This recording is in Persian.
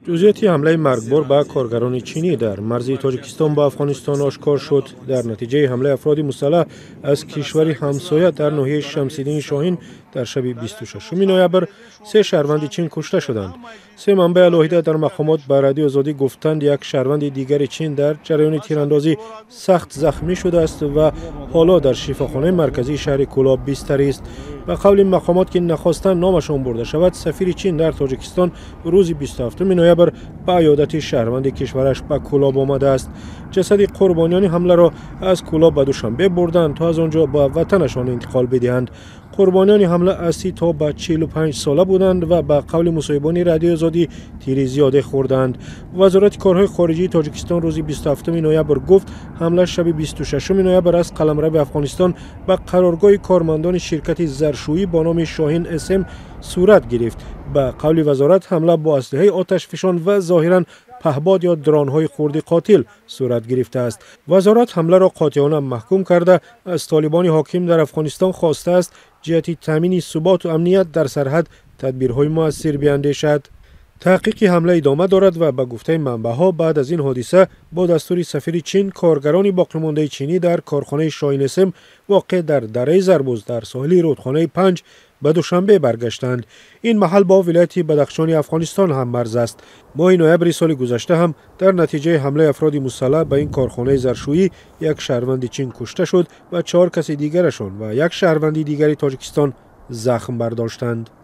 جزئیات حمله مرگبار به کارگران چینی در مرزی تاجیکستان با افغانستان آشکار شد. در نتیجه حمله افراد مسلح از کشور همسایه در ناحیه شمس‌الدین شاهین در شب 26 نوامبر 3 شهروند چین کشته شدند. 3 منبع الهیده در مقامات به رادیو آزادی گفتند یک شهروند دیگر چین در جریان تیراندازی سخت زخمی شده است و حالا در شفاخانه مرکزی شهر کولاب بستری است. به قول مقامات که نخواستند نامشان برده شود، سفیر چین در تاجیکستان روز 27 نوامبر به عیادت شهروند کشورش به کولاب آمده است. جسد قربانیان حمله را از کولاب به دوشنبه بردند تا از آنجا به وطنشان انتقال بدهند. قربانیان حمله از 30 تا به 45 ساله بودند و به قول مصاحبان رادیو آزادی تیر زیاده خوردند. وزارت کارهای خارجه تاجیکستان روز 27 نوامبر گفت حمله شب 26 نوامبر از قلمرو افغانستان به قرارگاه کارمندان شرکت زرشویی با نام شاهین اسم صورت گرفت. به قول وزارت حمله با اسلحه آتش فشان و ظاهراً پهباد یا درانهای خرد قاتل صورت گرفته است. وزارت حمله را قاطعانه محکوم کرده از طالبان حاکم در افغانستان خواسته است جهت تامین ثبات و امنیت در سرحد تدبیرهای مؤثر بیاندیشد. تحقیق حمله ادامه دارد و به گفته منبع‌ها بعد از این حادثه با دستور سفیر چین کارگران باقی‌مانده چینی در کارخانه شاهین اسم واقع در دره زربوز در ساحل رودخانه 5 به دوشنبه برگشتند. این محل با ولایت بدخشان افغانستان هم مرز است. ماه نوامبر سال گذشته هم در نتیجه حمله افراد مسلح به این کارخانه زرشویی یک شهروند چین کشته شد و 4 کس دیگرشان و یک شهروند دیگری تاجیکستان زخم برداشتند.